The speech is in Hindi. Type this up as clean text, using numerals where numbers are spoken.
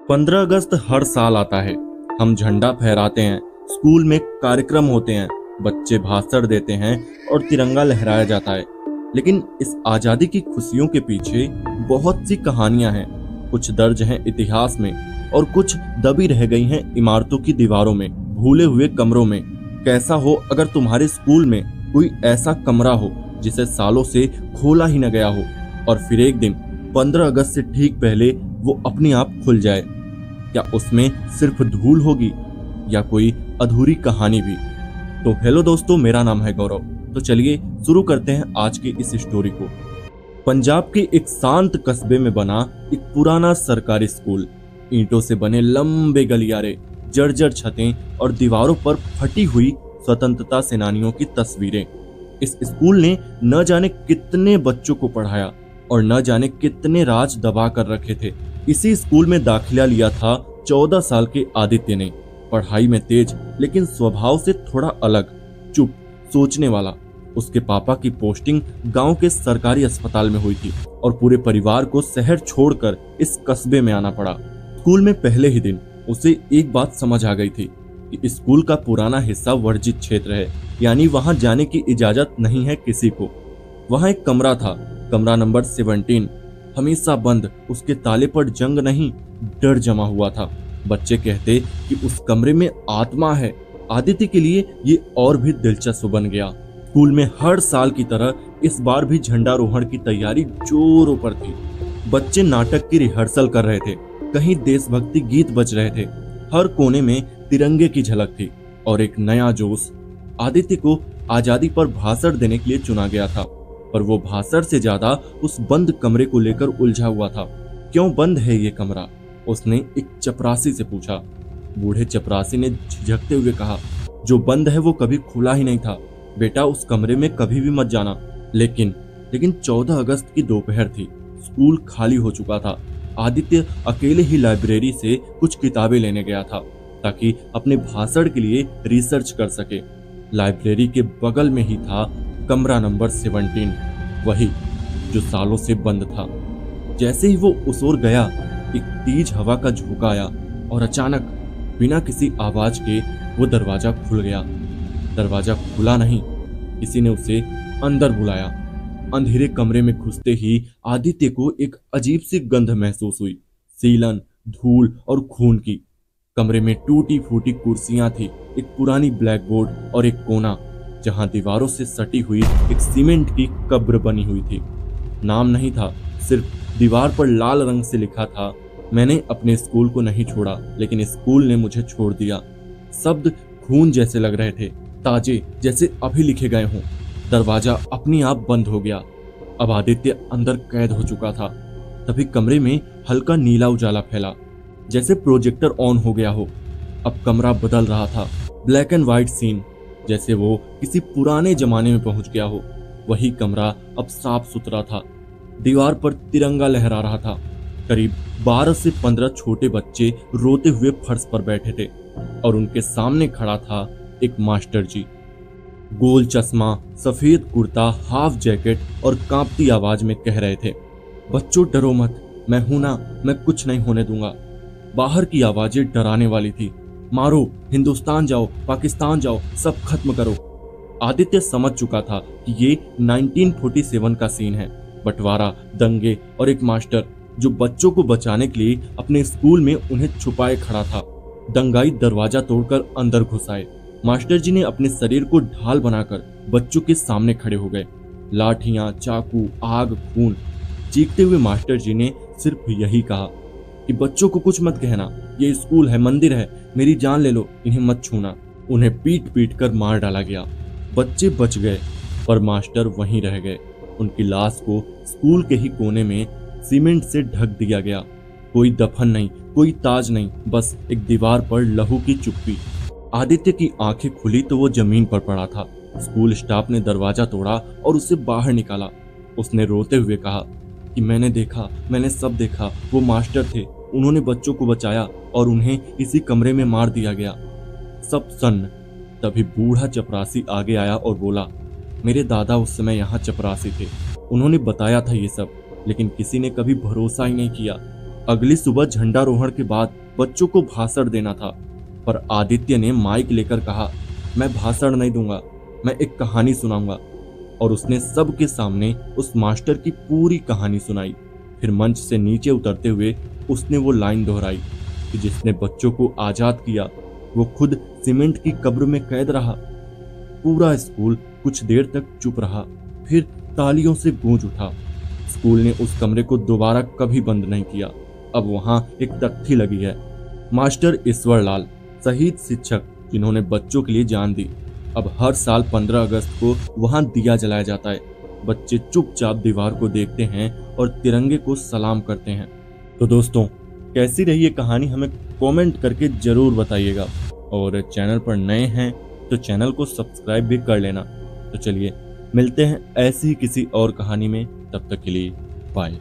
15 अगस्त हर साल आता है। हम झंडा फहराते हैं, स्कूल में कार्यक्रम होते हैं, बच्चे भाषण देते हैं और तिरंगा लहराया जाता है। लेकिन इस आजादी की खुशियों के पीछे बहुत सी कहानियां हैं। कुछ दर्ज हैं इतिहास में और कुछ दबी रह गई हैं इमारतों की दीवारों में, भूले हुए कमरों में। कैसा हो अगर तुम्हारे स्कूल में कोई ऐसा कमरा हो जिसे सालों से खोला ही न गया हो और फिर एक दिन 15 अगस्त से ठीक पहले वो अपने आप खुल जाए। क्या उसमें सिर्फ धूल होगी या कोई अधूरी कहानी भी? तो हेलो दोस्तों, मेरा नाम है गौरव। तो चलिए शुरू करते हैं आज की इस स्टोरी को। पंजाब के एक शांत कस्बे में बना एक पुराना सरकारी स्कूल। ईंटों से बने लंबे गलियारे, जर्जर छतें और दीवारों पर फटी हुई स्वतंत्रता सेनानियों की तस्वीरें। इस स्कूल ने न जाने कितने बच्चों को पढ़ाया और न जाने कितने राज दबा कर रखे थे। इसी स्कूल में दाखिला लिया था 14 साल के आदित्य ने। पढ़ाई में तेज लेकिन स्वभाव से थोड़ा अलग, चुप, सोचने वाला। उसके पापा की पोस्टिंग गांव के सरकारी अस्पताल में हुई थी और पूरे परिवार को शहर छोड़कर इस कस्बे में आना पड़ा। स्कूल में पहले ही दिन उसे एक बात समझ आ गई थी कि स्कूल का पुराना हिस्सा वर्जित क्षेत्र है, यानी वहां जाने की इजाजत नहीं है किसी को। वहां एक कमरा था, कमरा नंबर 17, हमेशा बंद। उसके ताले पर जंग नहीं, डर जमा हुआ था। बच्चे कहते कि उस कमरे में आत्मा है। आदित्य के लिए ये और भी दिलचस्प बन गया। स्कूल में हर साल की तरह इस बार भी झंडारोहण की तैयारी जोरों पर थी। बच्चे नाटक की रिहर्सल कर रहे थे, कहीं देशभक्ति गीत बज रहे थे, हर कोने में तिरंगे की झलक थी और एक नया जोश। आदित्य को आजादी पर भाषण देने के लिए चुना गया था, पर वो भाषण से ज्यादा उस बंद कमरे को लेकर उलझा हुआ था। क्यों बंद है ये कमरा? उसने एक चपरासी से पूछा। बूढ़े चपरासी ने झिझकते हुए कहा, जो बंद है वो कभी खुला ही नहीं था बेटा, उस कमरे में कभी भी मत जाना। लेकिन 14 अगस्त की दोपहर थी, स्कूल खाली हो चुका था। आदित्य अकेले ही लाइब्रेरी से कुछ किताबें लेने गया था ताकि अपने भाषण के लिए रिसर्च कर सके। लाइब्रेरी के बगल में ही था कमरा नंबर 17, वही जो सालों से बंद था। जैसे ही वो उस ओर गया, एक तेज हवा का झोंका आया और अचानक बिना किसी आवाज के वो दरवाजा खुल गया। दरवाजा खुला नहीं, किसी ने उसे अंदर बुलाया। अंधेरे कमरे में घुसते ही आदित्य को एक अजीब सी गंध महसूस हुई, सीलन, धूल और खून की। कमरे में टूटी फूटी कुर्सियां थी, एक पुरानी ब्लैक बोर्ड और एक कोना जहां दीवारों से सटी हुई एक सीमेंट की कब्र बनी हुई थी। नाम नहीं था, सिर्फ दीवार पर लाल रंग से लिखा था, मैंने अपने स्कूल को नहीं छोड़ा लेकिन स्कूल ने मुझे छोड़ दिया। शब्द खून जैसे लग रहे थे, ताजे, जैसे अभी लिखे गए हों। दरवाजा अपने आप बंद हो गया। अब आदित्य अंदर कैद हो चुका था। तभी कमरे में हल्का नीला उजाला फैला, जैसे प्रोजेक्टर ऑन हो गया हो। अब कमरा बदल रहा था, ब्लैक एंड व्हाइट सीन, जैसे वो किसी पुराने जमाने में पहुंच गया हो। वही कमरा अब साफ सुथरा था, दीवार पर तिरंगा लहरा रहा था। करीब 12 से 15 छोटे बच्चे रोते हुए फर्श पर बैठे थे और उनके सामने खड़ा था एक मास्टर जी। गोल चश्मा, सफेद कुर्ता, हाफ जैकेट और कांपती आवाज में कह रहे थे, बच्चों डरो मत, मैं हूं ना, मैं कुछ नहीं होने दूंगा। बाहर की आवाजें डराने वाली थी, मारो, हिंदुस्तान जाओ, पाकिस्तान जाओ, सब खत्म करो। आदित्य समझ चुका था कि ये 1947 का सीन है, बंटवारा, दंगे और एक मास्टर जो बच्चों को बचाने के लिए अपने स्कूल में उन्हें छुपाए खड़ा था। दंगाई दरवाजा तोड़कर अंदर घुस आए। मास्टर जी ने अपने शरीर को ढाल बनाकर बच्चों के सामने खड़े हो गए। लाठियां, चाकू, आग, खून। चीखते हुए मास्टर जी ने सिर्फ यही कहा कि बच्चों को कुछ मत कहना, ये स्कूल है, मंदिर है, मेरी जान ले लो, इन्हें मत छूना। उन्हें पीट पीट कर मार डाला गया। बच्चे बच गए पर मास्टर वहीं रह गए। उनकी लाश को स्कूल के ही कोने में सीमेंट से ढक दिया गया। कोई दफन नहीं, कोई ताज नहीं, बस एक दीवार पर लहू की चुप्पी। आदित्य की आंखें खुली तो वो जमीन पर पड़ा था। स्कूल स्टाफ ने दरवाजा तोड़ा और उसे बाहर निकाला। उसने रोते हुए कहा कि मैंने देखा, मैंने सब देखा, वो मास्टर थे, उन्होंने बच्चों को बचाया और उन्हें इसी कमरे में मार दिया गया। सब सन्न। तभी बूढ़ा चपरासी आगे आया और बोला, मेरे दादा उस समय यहाँ चपरासी थे, उन्होंने बताया था ये सब, लेकिन किसी ने कभी भरोसा ही नहीं किया। अगली सुबह झंडारोहण के बाद बच्चों को भाषण देना था, पर आदित्य ने माइक लेकर कहा, मैं भाषण नहीं दूंगा, मैं एक कहानी सुनाऊंगा। और उसने सबके सामने उस मास्टर की पूरी कहानी सुनाई। फिर मंच से नीचे उतरते हुए उसने वो लाइन दोहराई कि जिसने बच्चों को आजाद किया वो खुद सीमेंट की कब्र में कैद रहा। पूरा स्कूल कुछ देर तक चुप रहा, फिर तालियों से गूंज उठा। स्कूल ने उस कमरे को दोबारा कभी बंद नहीं किया। अब वहां एक तख्ती लगी है, मास्टर ईश्वर लाल, शहीद शिक्षक जिन्होंने बच्चों के लिए जान दी। अब हर साल 15 अगस्त को वहां दिया जलाया जाता है। बच्चे चुपचाप दीवार को देखते हैं और तिरंगे को सलाम करते हैं। तो दोस्तों, कैसी रही ये कहानी हमें कमेंट करके जरूर बताइएगा, और चैनल पर नए हैं तो चैनल को सब्सक्राइब भी कर लेना। तो चलिए मिलते हैं ऐसी ही किसी और कहानी में, तब तक के लिए बाय।